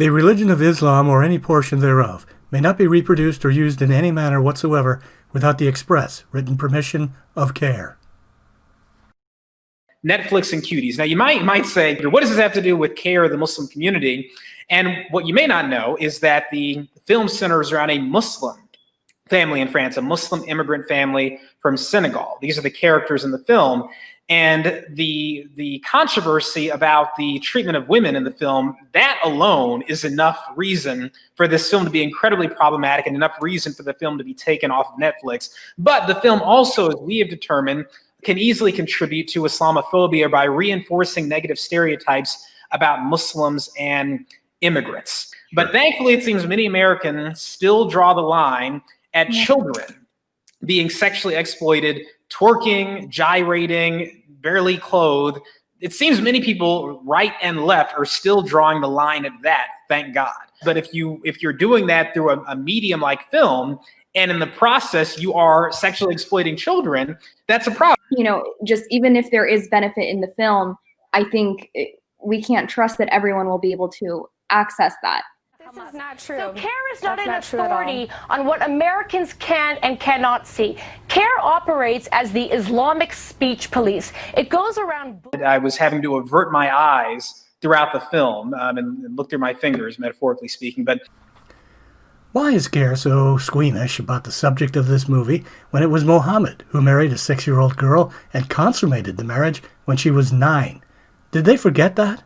The religion of Islam or any portion thereof may not be reproduced or used in any manner whatsoever without the express written permission of CAIR. Netflix and cuties. Now you might say, what does this have to do with CAIR, the Muslim community? And what you may not know is that the film centers around a Muslim family in France, a Muslim immigrant family from Senegal. These are the characters in the film. And the controversy about the treatment of women in the film, that alone is enough reason for this film to be incredibly problematic and enough reason for the film to be taken off of Netflix. But the film also, as we have determined, can easily contribute to Islamophobia by reinforcing negative stereotypes about Muslims and immigrants. But thankfully, it seems many Americans still draw the line at children being sexually exploited, twerking, gyrating, barely clothed. It seems many people, right and left, are still drawing the line at that, thank God. But if you're doing that through a medium like film, and in the process you are sexually exploiting children, that's a problem. You know, just even if there is benefit in the film, I think we can't trust that everyone will be able to access that. This is not true. So CAIR is not an authority on what Americans can and cannot see. CAIR operates as the Islamic speech police. It goes around. I was having to avert my eyes throughout the film and look through my fingers, metaphorically speaking. But why is CAIR so squeamish about the subject of this movie when it was Mohammed who married a 6-year-old girl and consummated the marriage when she was 9? Did they forget that?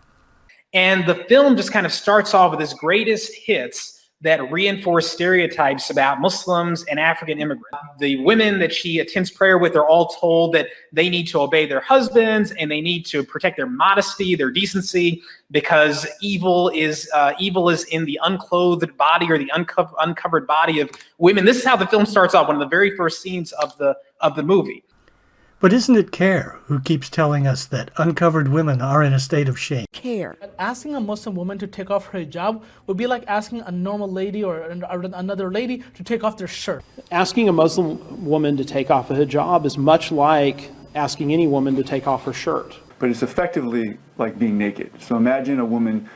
And the film just kind of starts off with his greatest hits that reinforce stereotypes about Muslims and African immigrants. The women that she attends prayer with are all told that they need to obey their husbands and they need to protect their modesty, their decency, because evil is in the unclothed body or the uncovered body of women. This is how the film starts off, one of the very first scenes of the movie. But isn't it CAIR who keeps telling us that uncovered women are in a state of shame? CAIR. Asking a Muslim woman to take off her hijab would be like asking a normal lady or another lady to take off their shirt. Asking a Muslim woman to take off a hijab is much like asking any woman to take off her shirt. But it's effectively like being naked. So imagine a woman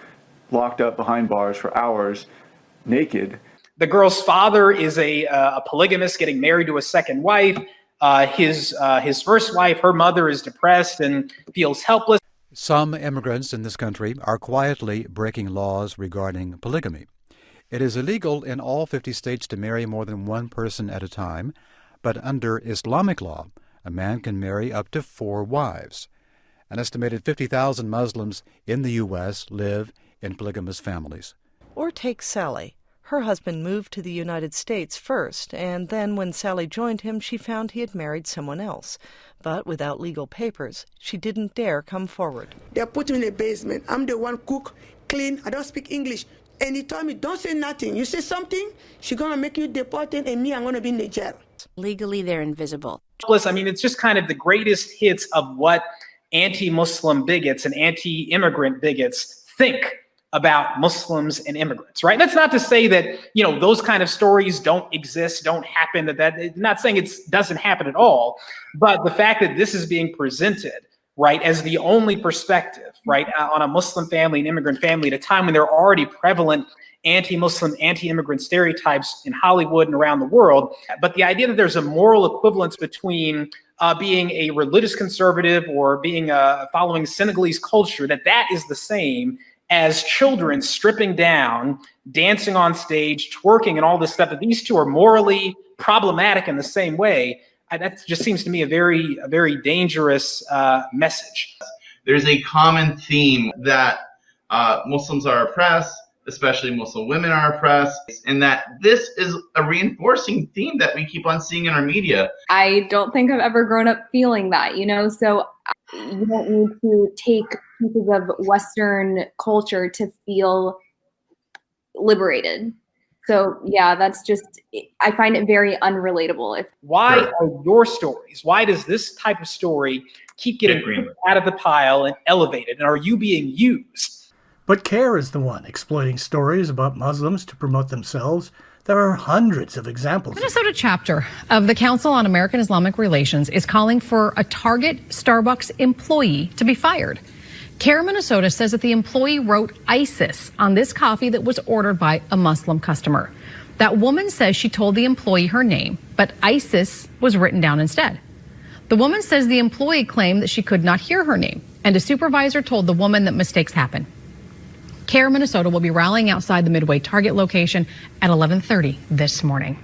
locked up behind bars for hours, naked. The girl's father is a polygamist getting married to a second wife. His first wife, her mother, is depressed and feels helpless. Some immigrants in this country are quietly breaking laws regarding polygamy. It is illegal in all 50 states to marry more than one person at a time, but under Islamic law, a man can marry up to 4 wives. An estimated 50,000 Muslims in the U.S. live in polygamous families. Or take Sally. Her husband moved to the United States first, and then when Sally joined him, she found he had married someone else. But without legal papers, she didn't dare come forward. They put me in the basement. I'm the one cook, clean, I don't speak English. And he told me, don't say nothing. You say something, she's going to make you deported, and me, I'm going to be in the jail. Legally, they're invisible. I mean, it's just kind of the greatest hits of what anti-Muslim bigots and anti-immigrant bigots think about Muslims and immigrants, right? That's not to say that, you know, those kind of stories don't exist, don't happen, not saying it doesn't happen at all, but the fact that this is being presented, right, as the only perspective, right, on a Muslim family and immigrant family at a time when there are already prevalent anti-Muslim, anti-immigrant stereotypes in Hollywood and around the world. But the idea that there's a moral equivalence between being a religious conservative or being following Senegalese culture, that is the same as children stripping down, dancing on stage, twerking, and all this stuff, that these two are morally problematic in the same way, that just seems to me a very dangerous message. There's a common theme that Muslims are oppressed, especially Muslim women are oppressed, and that this is a reinforcing theme that we keep on seeing in our media. I don't think I've ever grown up feeling that, you know, so you don't need to take pieces of Western culture to feel liberated. So yeah, that's just, I find it very unrelatable. Why are your stories, why does this type of story keep getting out of the pile and elevated? And are you being used? But CAIR is the one exploiting stories about Muslims to promote themselves. There are hundreds of examples. The Minnesota chapter of the Council on American Islamic Relations is calling for a Target Starbucks employee to be fired. CAIR Minnesota says that the employee wrote ISIS on this coffee that was ordered by a Muslim customer. That woman says she told the employee her name, but ISIS was written down instead. The woman says the employee claimed that she could not hear her name, and a supervisor told the woman that mistakes happen. CAIR Minnesota will be rallying outside the Midway Target location at 11:30 this morning.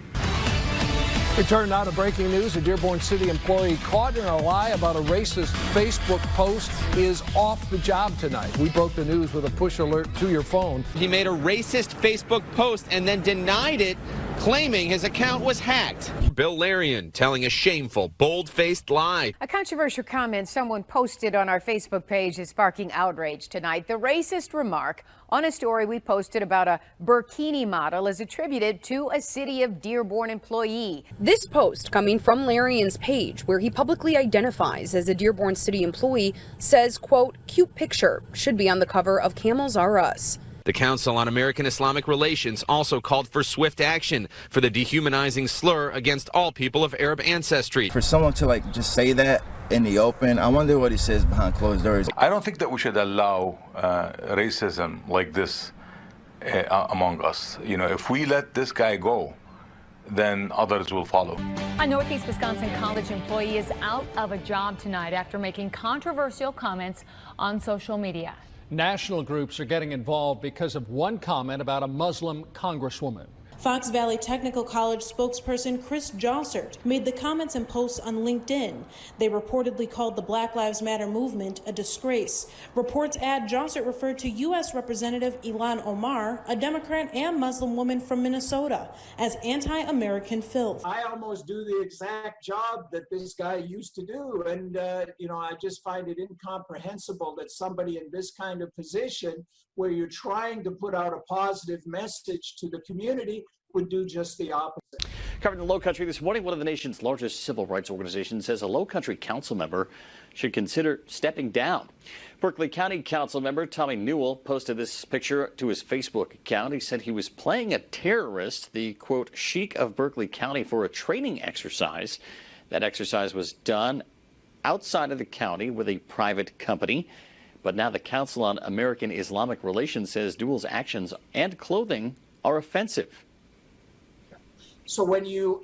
We turn now to breaking news. A Dearborn City employee caught in a lie about a racist Facebook post is off the job tonight. We broke the news with a push alert to your phone. He made a racist Facebook post and then denied it, claiming his account was hacked. Bill Larian telling a shameful, bold-faced lie. A controversial comment someone posted on our Facebook page is sparking outrage tonight. The racist remark on a story we posted about a burkini model is attributed to a City of Dearborn employee. This post, coming from Larian's page, where he publicly identifies as a Dearborn City employee, says, quote, "Cute picture, should be on the cover of Camels R Us." The Council on American Islamic Relations also called for swift action for the dehumanizing slur against all people of Arab ancestry. For someone to just say that in the open, I wonder what he says behind closed doors. I don't think that we should allow racism like this among us. You know, if we let this guy go, then others will follow. A Northeast Wisconsin college employee is out of a job tonight after making controversial comments on social media. National groups are getting involved because of one comment about a Muslim congresswoman. Fox Valley Technical College spokesperson Chris Jossert made the comments and posts on LinkedIn. They reportedly called the Black Lives Matter movement a disgrace. Reports add Jossert referred to U.S. Representative Ilhan Omar, a Democrat and Muslim woman from Minnesota, as anti-American filth. I almost do the exact job that this guy used to do. And, I just find it incomprehensible that somebody in this kind of position, where you're trying to put out a positive message to the community, would do just the opposite. Covering the Low Country this morning, one of the nation's largest civil rights organizations says a Low Country council member should consider stepping down. Berkeley County Council member Tommy Newell posted this picture to his Facebook account. He said he was playing a terrorist, the, quote, Sheik of Berkeley County, for a training exercise. That exercise was done outside of the county with a private company. But now the Council on American Islamic Relations says Newell's actions and clothing are offensive. So when you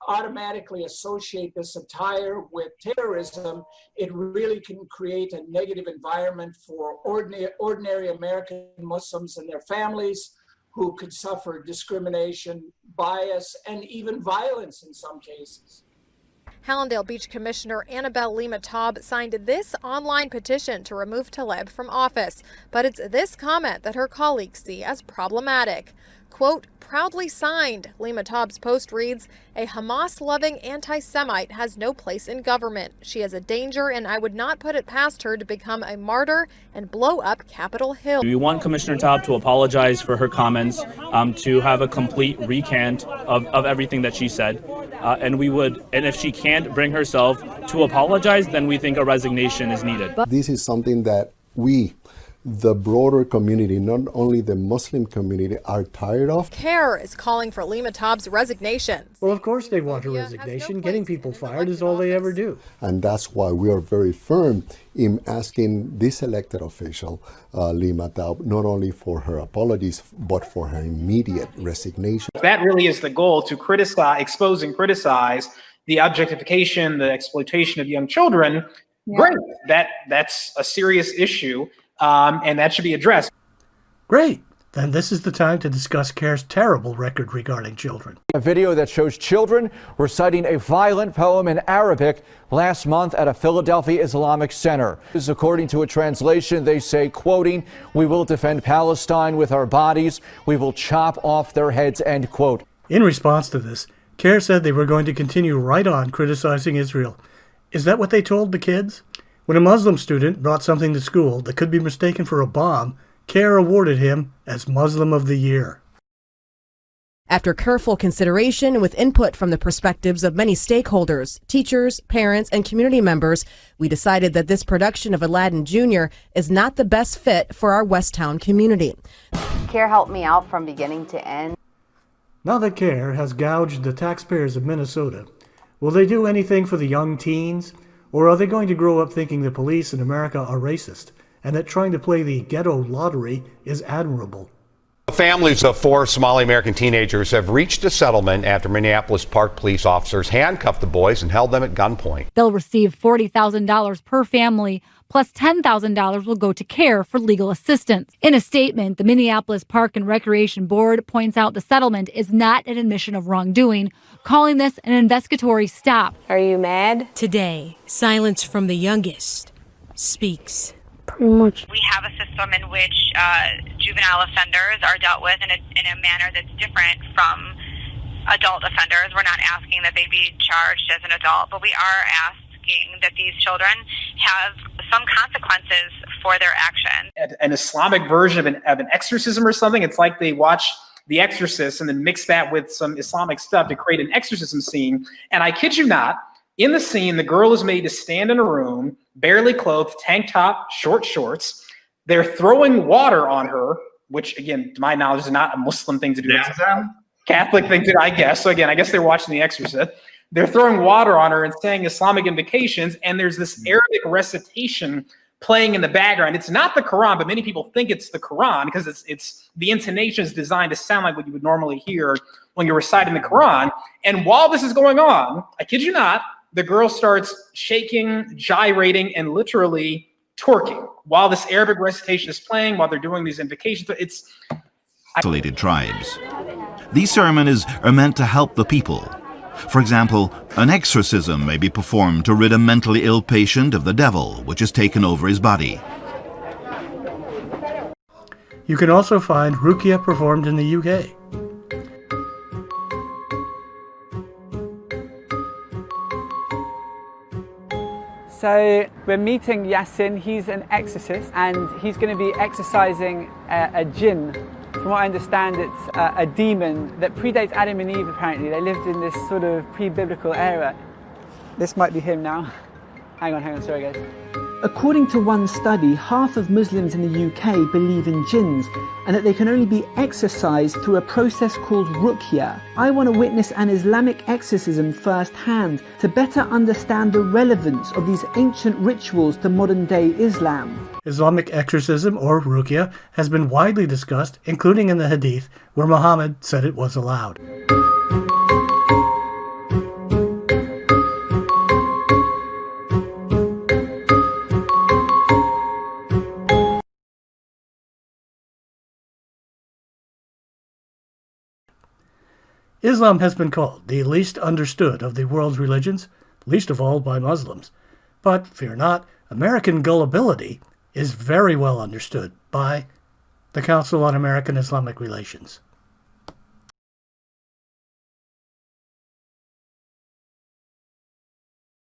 automatically associate this attire with terrorism, it really can create a negative environment for ordinary American Muslims and their families, who could suffer discrimination, bias, and even violence in some cases. Hallandale Beach Commissioner Annabelle Lima Taub signed this online petition to remove Taleb from office. But it's this comment that her colleagues see as problematic. Quote, proudly signed, Lima Taub's post reads, a Hamas-loving anti-Semite has no place in government. She is a danger, and I would not put it past her to become a martyr and blow up Capitol Hill. We want Commissioner Taub to apologize for her comments, to have a complete recant of everything that she said. And if she can't bring herself to apologize, then we think a resignation is needed. This is something that we, the broader community, not only the Muslim community, are tired of. CAIR is calling for Lima Taub's resignation. Well, of course they want her resignation. Getting people fired is all they ever do. And that's why we are very firm in asking this elected official, Lima Taub, not only for her apologies, but for her immediate resignation. If that really is the goal, to expose and criticize the objectification, the exploitation of young children, great. That's a serious issue. And that should be addressed. Great. Then this is the time to discuss CAIR's terrible record regarding children. A video that shows children reciting a violent poem in Arabic last month at a Philadelphia Islamic center. This is according to a translation. They say, quoting, "We will defend Palestine with our bodies. We will chop off their heads," end quote. In response to this, CAIR said they were going to continue right on criticizing Israel. Is that what they told the kids? When a Muslim student brought something to school that could be mistaken for a bomb, CAIR awarded him as Muslim of the Year. After careful consideration with input from the perspectives of many stakeholders, teachers, parents, and community members, we decided that this production of Aladdin Jr. is not the best fit for our Westtown community. CAIR helped me out from beginning to end. Now that CAIR has gouged the taxpayers of Minnesota, will they do anything for the young teens? Or are they going to grow up thinking the police in America are racist and that trying to play the ghetto lottery is admirable. Families of 4 Somali American teenagers have reached a settlement after Minneapolis Park police officers handcuffed the boys and held them at gunpoint. They'll receive $40,000 per family, plus $10,000 will go to CAIR for legal assistance. In a statement, the Minneapolis Park and Recreation Board points out the settlement is not an admission of wrongdoing, calling this an investigatory stop. Are you mad? Today, silence from the youngest speaks. Pretty much. We have a system in which juvenile offenders are dealt with in a manner that's different from adult offenders. We're not asking that they be charged as an adult, but we are asking that these children have some consequences for their action. An Islamic version of an exorcism or something. It's like they watch The Exorcist and then mix that with some Islamic stuff to create an exorcism scene. And I kid you not, in the scene, the girl is made to stand in a room, barely clothed, tank top, short shorts. They're throwing water on her, which, again, to my knowledge, is not a Muslim thing to do. It's a Catholic thing to do, I guess. So, again, I guess they're watching The Exorcist. They're throwing water on her and saying Islamic invocations, and there's this Arabic recitation playing in the background. It's not the Quran, but many people think it's the Quran because it's the intonation is designed to sound like what you would normally hear when you're reciting the Quran. And while this is going on, I kid you not, the girl starts shaking, gyrating, and literally twerking while this Arabic recitation is playing, while they're doing these invocations. It's isolated tribes. These ceremonies are meant to help the people. For example, an exorcism may be performed to rid a mentally ill patient of the devil, which has taken over his body. You can also find Ruqya performed in the UK. So we're meeting Yasin. He's an exorcist and he's going to be exorcising a jinn. From what I understand, it's a demon that predates Adam and Eve, apparently. They lived in this sort of pre-biblical era. This might be him now. Hang on, sorry guys. According to one study, half of Muslims in the UK believe in jinns and that they can only be exorcised through a process called ruqya. I want to witness an Islamic exorcism firsthand to better understand the relevance of these ancient rituals to modern-day Islam. Islamic exorcism, or ruqya, has been widely discussed, including in the Hadith, where Muhammad said it was allowed. Islam has been called the least understood of the world's religions, least of all by Muslims. But fear not, American gullibility is very well understood by the Council on American Islamic Relations.